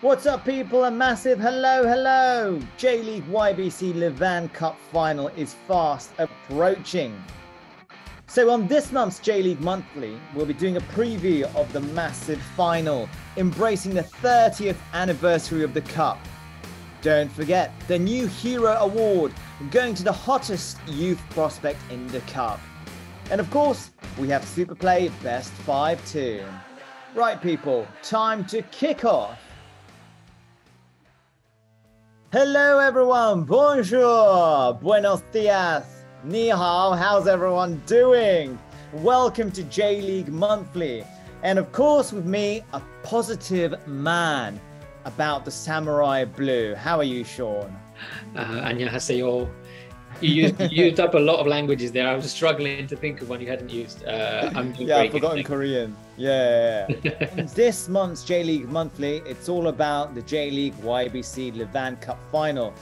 What's up, people? A massive hello. J.LEAGUE YBC Levain CUP final is fast approaching. So on this month's J.LEAGUE Monthly, we'll be doing a preview of the massive final, embracing the 30th anniversary of the Cup. Don't forget the new Hero Award, going to the hottest youth prospect in the Cup. And of course, we have Superplay Best 5 too. Right, people, time to kick off. Hello, everyone. Bonjour. Buenos dias. Ni hao. How's everyone doing? Welcome to J.LEAGUE Monthly. And of course, with me, a positive man about the samurai blue. How are you, Sean? 안녕하세요. You used up a lot of languages there. I was struggling to think of one you hadn't used. I'm doing I've forgotten Korean. Yeah. This month's J.LEAGUE Monthly, it's all about the J.LEAGUE YBC Levain CUP final,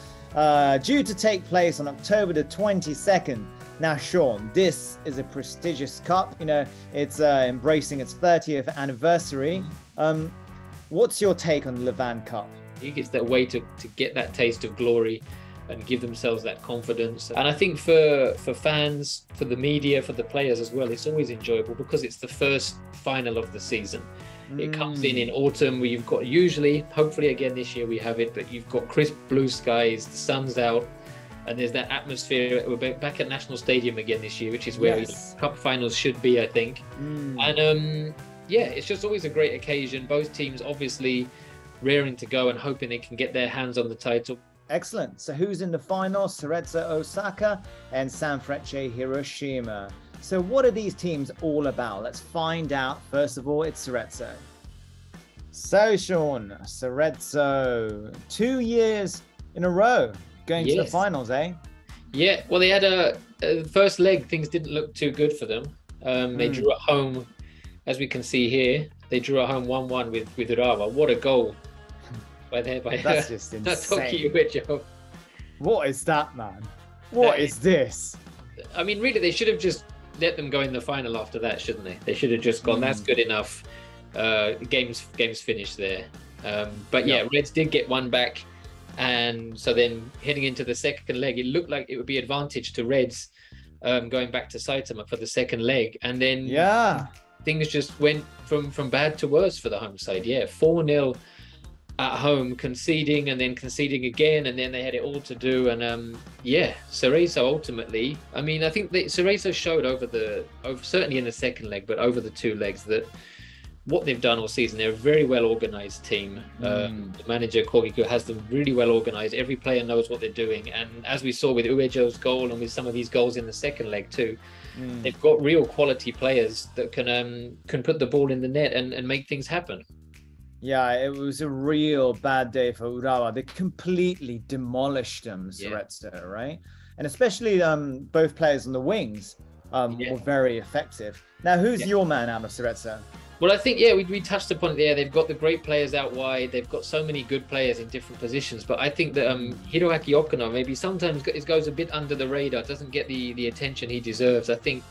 due to take place on October the 22nd. Now, Sean, this is a prestigious cup. You know, it's embracing its 30th anniversary. What's your take on the Levain Cup? I think it's that way to get that taste of glory and give themselves that confidence. And I think for fans, for the media, for the players as well, it's always enjoyable because it's the first final of the season. It comes in autumn where you've got hopefully again this year we have it, but you've got crisp blue skies, the sun's out, and there's that atmosphere. We're back at National Stadium again this year, which is where cup finals should be, I think. And yeah, it's just always a great occasion. Both teams obviously raring to go and hoping they can get their hands on the title. Excellent. So who's in the final? Cerezo Osaka and Sanfrecce Hiroshima. So what are these teams all about? Let's find out. First of all, it's Cerezo. So Sean, Cerezo, 2 years in a row going to the finals, eh? Yeah, well, they had a first leg, things didn't look too good for them. They drew at home, as we can see here. They drew at home 1-1 with Urawa. What a goal. That's just insane. What is that, man? What is this? I mean, really, they should have just let them go in the final after that, shouldn't they? They should have just gone, that's good enough. Games finished there. But yeah, Reds did get one back. And so then heading into the second leg, it looked like it would be advantage to Reds going back to Saitama for the second leg. And then things just went from bad to worse for the home side. 4-0 at home, conceding and then conceding again, and then they had it all to do. And Cerezo ultimately, I mean, I think Cerezo showed over certainly in the second leg, but over the two legs, that what they've done all season. They're a very well organized team. The manager Kogiku has them really well organized. Every player knows what they're doing, and as we saw with Uejo's goal and with some of these goals in the second leg too, they've got real quality players that can put the ball in the net and make things happen. Yeah, it was a real bad day for Urawa. They completely demolished them, Cerezo, right? And especially both players on the wings were very effective. Now, who's your man out of Cerezo? Well, I think, we touched upon it there. They've got the great players out wide. They've got so many good players in different positions. But I think that Hiroaki Okano maybe sometimes it goes a bit under the radar, doesn't get the attention he deserves. I think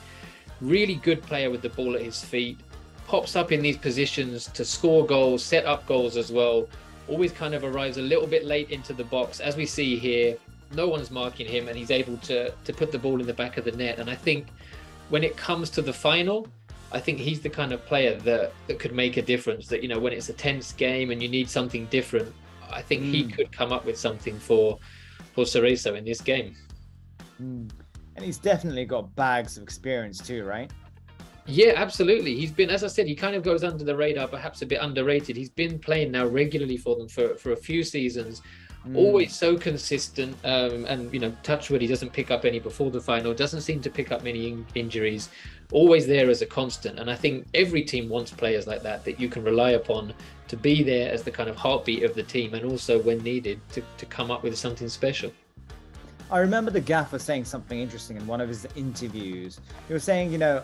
really good player with the ball at his feet. Pops up in these positions to score goals, set up goals as well. Always kind of arrives a little bit late into the box. As we see here, no one's marking him and he's able to put the ball in the back of the net. And I think when it comes to the final, I think he's the kind of player that could make a difference. That, you know, when it's a tense game and you need something different, I think he could come up with something for Cerezo in this game. And he's definitely got bags of experience too, right? Yeah, absolutely. He's been, as I said, he kind of goes under the radar, perhaps a bit underrated. He's been playing now regularly for them for a few seasons, always so consistent. And, you know, touch wood, he doesn't pick up any before the final, doesn't seem to pick up many injuries, always there as a constant. And I think every team wants players like that you can rely upon to be there as the kind of heartbeat of the team, and also when needed to come up with something special. I remember the gaffer saying something interesting in one of his interviews. He was saying, you know,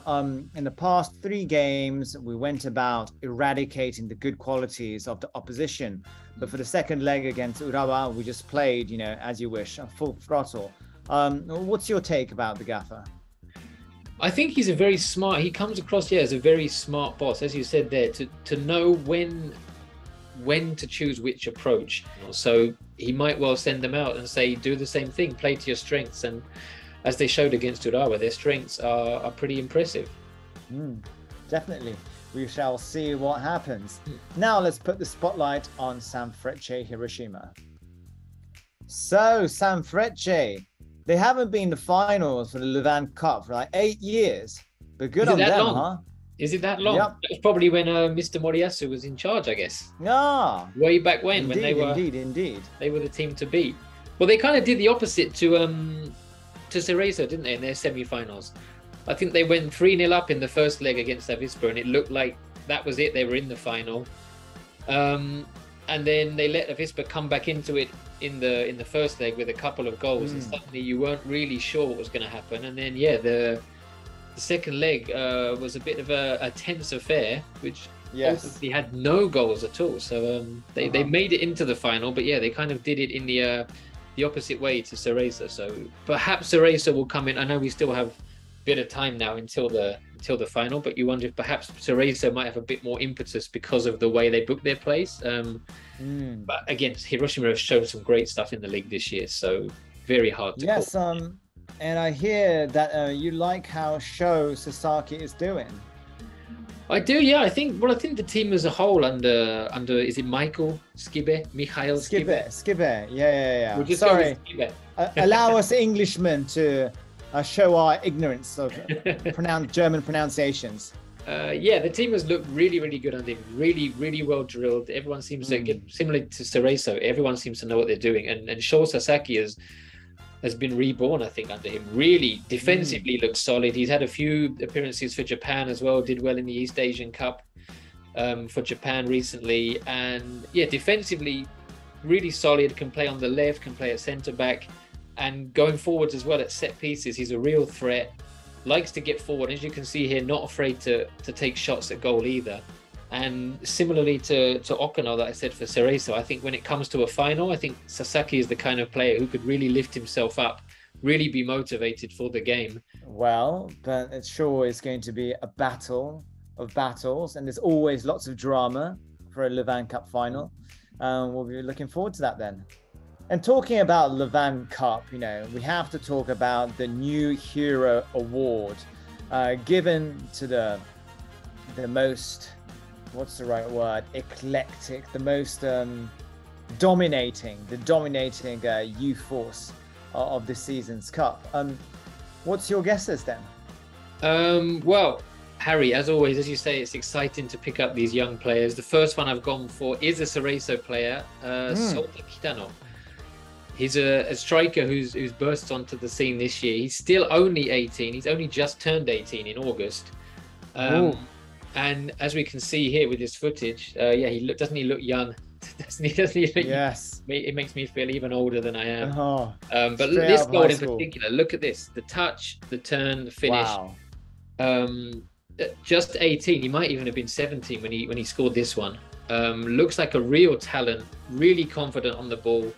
in the past 3 games, we went about eradicating the good qualities of the opposition. But for the second leg against Urawa, we just played, you know, as you wish, full throttle. What's your take about the gaffer? I think he's he comes across as a very smart boss, as you said there, to know when when to choose which approach. So he might well send them out and say, do the same thing, play to your strengths. And as they showed against Urawa, their strengths are pretty impressive. Definitely. We shall see what happens. Now let's put the spotlight on Sanfrecce Hiroshima. So Sanfrecce, they haven't been the finals for the Levain Cup for like 8 years. But good on them, huh? Is it that long? Yep. That was probably when Mr. Moriyasu was in charge, I guess. Yeah. Way back when, indeed, when they were they were the team to beat. Well, they kind of did the opposite to Cerezo, didn't they, in their semi-finals? I think they went 3-0 up in the first leg against Avispa, and it looked like that was it. They were in the final. And then they let Avispa come back into it in the first leg with a couple of goals, and suddenly you weren't really sure what was going to happen. And then the second leg was a bit of a tense affair, which ultimately had no goals at all. So they made it into the final, but yeah, they kind of did it in the opposite way to Cerezo. So perhaps Cerezo will come in. I know we still have a bit of time now until the final, but you wonder if perhaps Cerezo might have a bit more impetus because of the way they booked their place. But again, Hiroshima have shown some great stuff in the league this year, so very hard to call. And I hear that you like how Sho Sasaki is doing. I do, yeah. I think the team as a whole under is it Mikhail Skibe? Yeah. We'll just sorry. Allow us Englishmen to show our ignorance of German pronunciations. The team has looked really, really good under him. Really, really well drilled. Everyone seems to get similar to Cerezo. Everyone seems to know what they're doing, and Sho Sasaki has been reborn, I think, under him. Really defensively looks solid. He's had a few appearances for Japan as well, did well in the East Asian Cup for Japan recently. And yeah, defensively, really solid, can play on the left, can play at centre-back, and going forwards as well at set pieces. He's a real threat, likes to get forward. As you can see here, not afraid to take shots at goal either. And similarly to Okano that I said for Cerezo, I think when it comes to a final, I think Sasaki is the kind of player who could really lift himself up, really be motivated for the game. Well, but it sure is going to be a battle of battles, and there's always lots of drama for a Levain Cup final. We'll be looking forward to that then. And talking about Levain Cup, we have to talk about the New Hero Award given to the most, what's the right word, eclectic, the most dominating youth force of this season's cup. What's your guesses then? Well, Harry, as always, as you say, it's exciting to pick up these young players. The first one I've gone for is a Cerezo player, Sota Kitano. He's a striker who's burst onto the scene this year. He's still only 18. He's only just turned 18 in August. And as we can see here with this footage, doesn't he look young? doesn't he look, yes. It makes me feel even older than I am. But Straight this goal in particular, look at this. The touch, the turn, the finish. Wow. Just 18. He might even have been 17 when he scored this one. Looks like a real talent, really confident on the ball,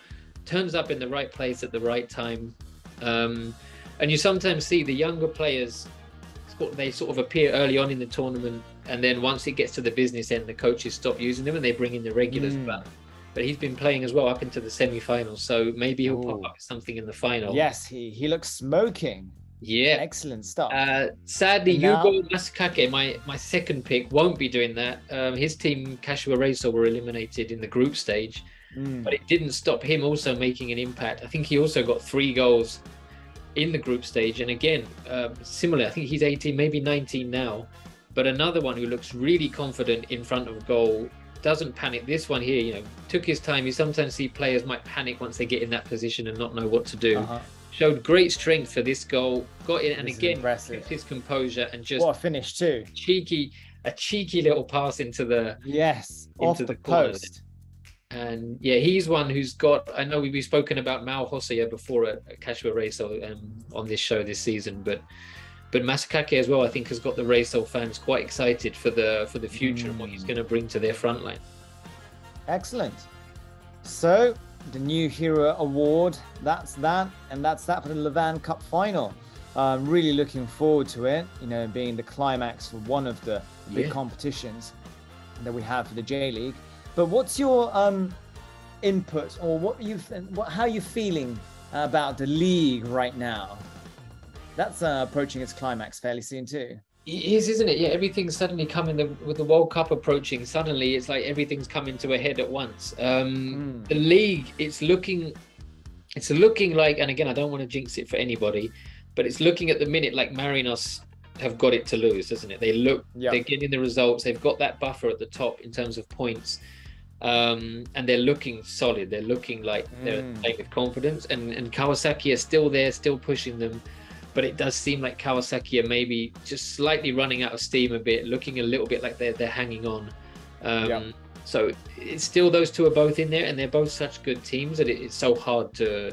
turns up in the right place at the right time. And you sometimes see the younger players, they sort of appear early on in the tournament, and then once it gets to the business end, the coaches stop using them and they bring in the regulars. But he's been playing as well up into the semi-finals, so maybe he'll pop up with something in the final. Yes, he looks smoking. Yeah, excellent stuff. Sadly, Yugo Masakake, my second pick, won't be doing that. His team Kashiwa Reysol were eliminated in the group stage, but it didn't stop him also making an impact. I think he also got 3 goals in the group stage, and again, similar. I think he's 18, maybe 19 now, but another one who looks really confident in front of goal, doesn't panic. This one here, took his time. You sometimes see players might panic once they get in that position and not know what to do. Showed great strength for this goal, got in, and again kept his composure, and just what a finish too. A cheeky little pass into the off the post. And yeah, he's one who's got, I know we've spoken about Mao Hosoya before at Kashiwa Reysol on this show this season, but Masakake as well, I think, has got the Reysol fans quite excited for the future and what he's going to bring to their front line. Excellent. So the New Hero Award, that's that for the Levain Cup final. I'm really looking forward to it, being the climax for one of the big competitions that we have for the J-League. But what's your input, or how are you feeling about the league right now? That's approaching its climax fairly soon too. It is, isn't it? Yeah, everything's suddenly coming with the World Cup approaching. Suddenly, it's like everything's coming to a head at once. The league, it's looking like, and again, I don't want to jinx it for anybody, but it's looking at the minute like Marinos have got it to lose, doesn't it? They're getting the results. They've got that buffer at the top in terms of points, and they're looking solid. They're looking like they're playing with confidence, and Kawasaki are still there, still pushing them. But it does seem like Kawasaki are maybe just slightly running out of steam a bit, looking a little bit like they're hanging on. So it's still, those two are both in there, and they're both such good teams that it's so hard to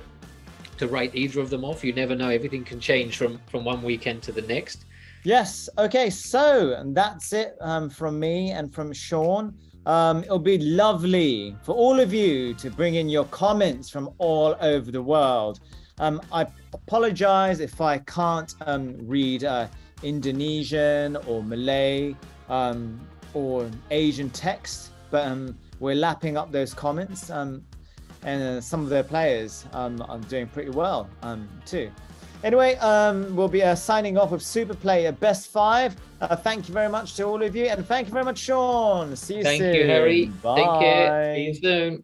write either of them off. You never know. Everything can change from one weekend to the next. Yes. Okay. So that's it from me and from Sean. It'll be lovely for all of you to bring in your comments from all over the world. I apologize if I can't read Indonesian or Malay or Asian text, but we're lapping up those comments, and some of their players are doing pretty well too. Anyway, we'll be signing off with Super Player Best 5. Thank you very much to all of you, and thank you very much, Sean. See you soon. Thank you, Harry. Bye. Take care. See you soon.